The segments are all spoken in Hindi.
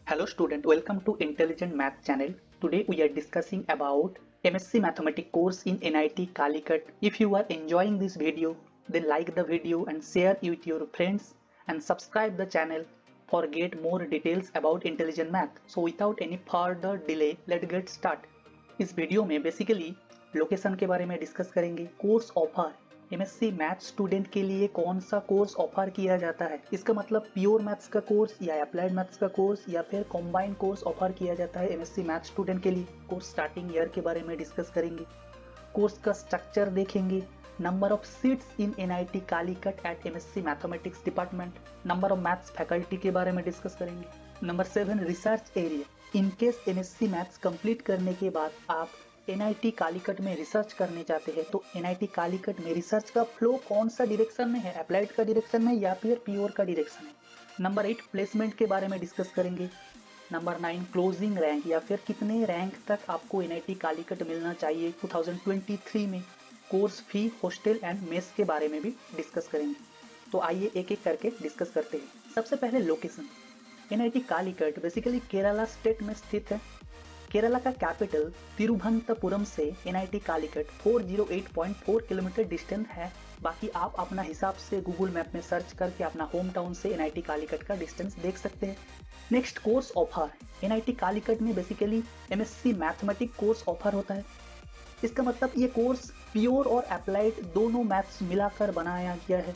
Hello student, welcome to Intelligent Math channel. Today we are discussing about MSc Mathematics course in NIT Calicut. If you are enjoying this video, then like the video and share it with your friends and subscribe the channel for get more details about Intelligent Math. So without any further delay, let's get start. इस वीडियो में बेसिकली लोकेशन के बारे में डिस्कस करेंगे, course offer MSc math student के लिए कौन सा कोर्स ऑफर किया जाता है, इसका मतलब प्योर मैथ्स का कोर्स या अप्लाइड मैथ्स का कोर्स या फिर कॉम्बाइन कोर्स ऑफर किया जाता है एमएससी मैथ स्टूडेंट के लिए। कोर्स स्टार्टिंग ईयर के बारे में डिस्कस करेंगे, कोर्स का स्ट्रक्चर देखेंगे, number of seats in NIT Calicut at MSc mathematics department, number of maths faculty के बारे में डिस्कस करेंगे। Number 7 research area, in case MSc maths complete करने के बाद आप एनआईटी कालीकट में रिसर्च करने चाहते हैं तो एनआईटी कालीकट में रिसर्च का फ्लो कौन सा डायरेक्शन में है, अप्लाइड का डायरेक्शन में या फिर प्योर का डायरेक्शन में। नंबर 8 प्लेसमेंट के बारे में डिस्कस करेंगे। नंबर 9 क्लोजिंग रैंक या फिर कितने रैंक तक आपको एनआईटी कालीकट मिलना चाहिए 2023 में। Course fee, hostel and mess के बारे में भी डिस्कस करेंगे। तो आइए एक एक करके डिस्कस करते हैं। सबसे पहले location, NIT Calicut basically Kerala state में स्थित है। केरला का कैपिटल तिरुवनंतपुरम से एनआईटी कालीकट 408.4 किलोमीटर डिस्टेंस है। बाकी आप अपना हिसाब से गूगल मैप में सर्च करके अपना होम टाउन से एनआईटी कालीकट का डिस्टेंस देख सकते हैं। Next course offer, NIT Calicut में basically MSc mathematics course offer होता है। इसका मतलब ये कोर्स प्योर और अप्लाइड दोनों मैथ्स मिलाकर बनाया गया है।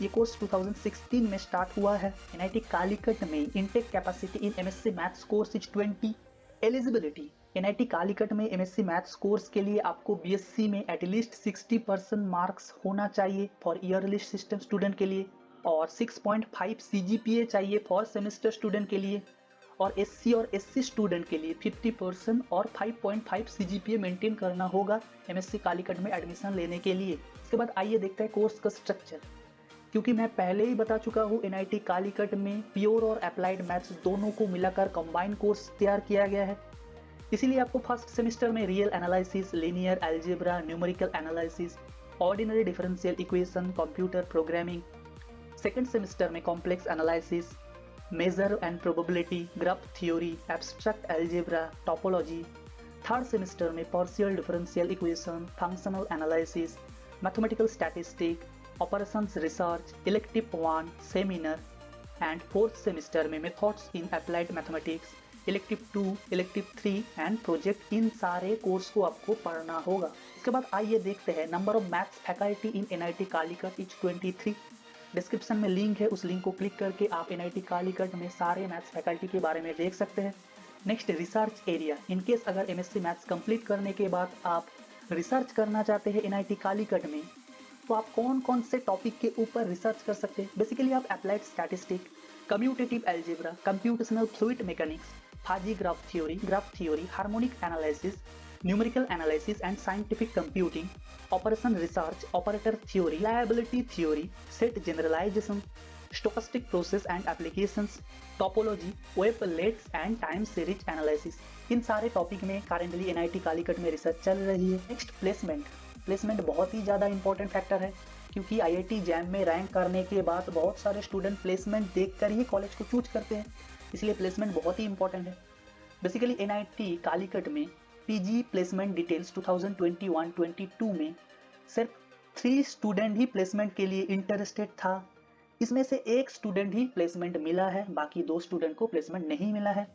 ये कोर्स 2016 में स्टार्ट हुआ है। एनआईटी कालीकट में intake capacity in MSc maths course is 20। Eligibility, NIT Calicut में एमएससी मैथ्स कोर्स के लिए आपको बीएससी में एटलीस्ट 60% मार्क्स होना चाहिए फॉर ईयरली सिस्टम स्टूडेंट के लिए, और 6.5 सीजीपीए चाहिए फॉर सेमेस्टर स्टूडेंट के लिए, और एससी और एससी स्टूडेंट के लिए 50% और 5.5 सीजीपीए मेंटेन करना होगा एमएससी कालीकट में एडमिशन लेने के लिए। इसके बाद आइए देखते हैं कोर्स का स्ट्रक्चर। क्योंकि मैं पहले ही बता चुका हूँ एनआईटी कालीकट में प्योर और अप्लाइड मैथ्स दोनों को मिलाकर कंबाइन कोर्स तैयार किया गया है। इसीलिए आपको फर्स्ट सेमेस्टर में real analysis, linear algebra, numerical analysis, ordinary differential equation, computer programming. Second semester में complex analysis, measure and probability, graph theory, abstract algebra, topology. Third semester में partial differential equation, functional analysis, mathematical statistic, operations research, elective 1, seminar. And fourth semester में methods in applied mathematics, elective 2, elective 3 and project. इन सारे कोर्स को आपको पढ़ना होगा। इसके बाद आइए देखते हैं number of maths faculty in NIT Calicut is 23। Description में लिंक है, उस लिंक को क्लिक करके आप एनआईटी कालीकट में सारे मैथ्स फैकल्टी के बारे में देख सकते हैं। नेक्स्ट रिसर्च एरिया, इनकेस अगर एमएससी मैथ्स कंप्लीट करने के बाद आप रिसर्च करना चाहते हैं एनआईटी कालीकट में तो आप कौन कौन से टॉपिक के ऊपर रिसर्च कर सकते हैं। बेसिकली आप applied statistic, commutative algebra, computational fluid mechanics, fuzzy graph theory, harmonic analysis, numerical analysis and scientific computing, operation research, operator theory, reliability theory, set generalization, stochastic process and applications, topology, wavelets and time series analysis. इन सारे टॉपिक में करेंटली एनआईटी कालीकट में रिसर्च चल रही है। नेक्स्ट प्लेसमेंट बहुत ही ज़्यादा इंपॉर्टेंट फैक्टर है, क्योंकि आईआईटी जैम में रैंक करने के बाद बहुत सारे स्टूडेंट प्लेसमेंट देखकर ही कॉलेज को चूज करते हैं, इसलिए प्लेसमेंट बहुत ही इंपॉर्टेंट है। बेसिकली एनआईटी कालीकट में पीजी प्लेसमेंट डिटेल्स 2021-22 में सिर्फ 3 स्टूडेंट ही प्लेसमेंट के लिए इंटरेस्टेड था। इसमें से एक स्टूडेंट ही प्लेसमेंट मिला है, बाकी 2 स्टूडेंट को प्लेसमेंट नहीं मिला है,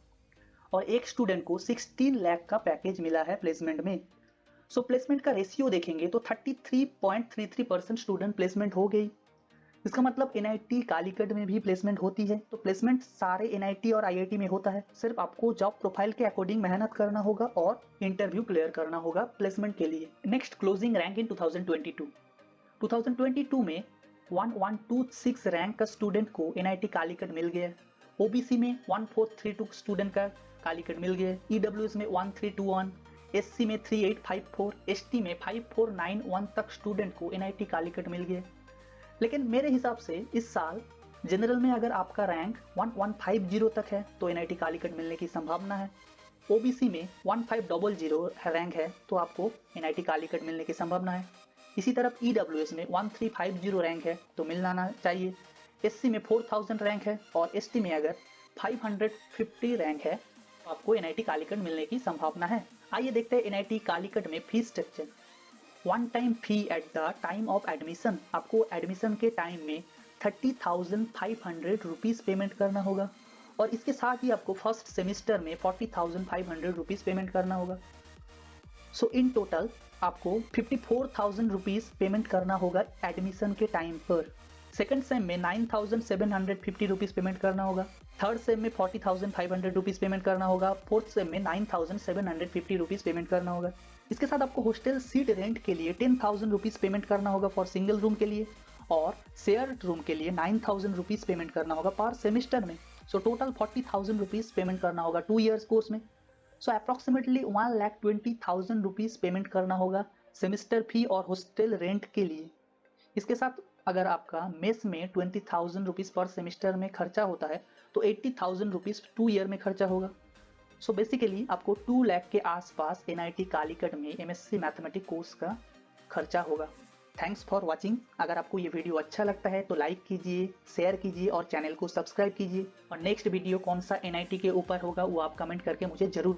और एक स्टूडेंट को 16 लाख का पैकेज मिला है प्लेसमेंट में। सो प्लेसमेंट का रेशियो देखेंगे तो 33.33% स्टूडेंट प्लेसमेंट हो गई। इसका मतलब एनआईटी कालीकट में भी प्लेसमेंट होती है। तो प्लेसमेंट सारे एनआईटी और आईआईटी में होता है, सिर्फ आपको जॉब प्रोफाइल के अकॉर्डिंग मेहनत करना होगा और इंटरव्यू क्लियर करना होगा प्लेसमेंट के लिए। नेक्स्ट क्लोजिंग रैंक इन 2022 में 1126 रैंक का स्टूडेंट को एनआईटी कालीकट मिल गया। ओबीसी में 1432 स्टूडेंट का कालीकट मिल गया, ईडब्ल्यूएस में 1321, एससी में 3854, एसटी में 5491 तक स्टूडेंट को एनआईटी कालीकट मिल गए। लेकिन मेरे हिसाब से इस साल जनरल में अगर आपका रैंक 1150 तक है तो एनआईटी कालीकट मिलने की संभावना है। ओबीसी में 1500 रैंक है तो आपको एनआईटी कालीकट मिलने की संभावना है। इसी तरफ ईडब्ल्यूएस में 1350 रैंक है तो मिलना चाहिए। एससी में 4000 रैंक है और एसटी में अगर 550 रैंक है तो आपको NIT कालीकट मिलने की संभावना है। आइए देखते हैं NIT कालीकट में fees structure. One time fee at the time of admission, आपको एडमिशन के टाइम में 30,500 रुपीज़ पेमेंट करना होगा और इसके साथ ही आपको फर्स्ट सेमिस्टर में 40,500 रुपीज़ पेमेंट करना होगा। सो इन टोटल आपको 54,000 रुपीज़ पेमेंट करना होगा एडमिशन के टाइम पर। सेकंड सेम में 9,750 रुपीज़ पेमेंट करना होगा, थर्ड सेम में 40,500 रुपीज़ पेमेंट करना होगा, फोर्थ सेम में 9,750 रुपीज़ पेमेंट करना होगा। इसके साथ आपको हॉस्टल सीट रेंट के लिए 10,000 रुपीज़ पेमेंट करना होगा फॉर सिंगल रूम के लिए और शेयर रूम के लिए 9,000 रुपीज़ पेमेंट करना होगा पर सेमिस्टर में। सो टोटल 40,000 रुपीज़ पेमेंट करना होगा 2 इयर्स कोर्स में। सो अप्रॉक्सीमेटली 1,20,000 रुपीज़ पेमेंट करना होगा सेमिस्टर फी और हॉस्टल रेंट के लिए। इसके साथ अगर आपका मेस में 20,000 रुपीज़ पर सेमिस्टर में खर्चा होता है तो 80,000 रुपीज़ 2 ईयर में खर्चा होगा। सो बेसिकली आपको 2 लाख के आसपास NIT कालीकट में MSc मैथमेटिक्स कोर्स का खर्चा होगा। Thanks for watching. अगर आपको ये वीडियो अच्छा लगता है तो लाइक कीजिए, शेयर कीजिए और चैनल को सब्सक्राइब कीजिए। और नेक्स्ट वीडियो कौन सा NIT के ऊपर होगा वो आप कमेंट करके मुझे जरूर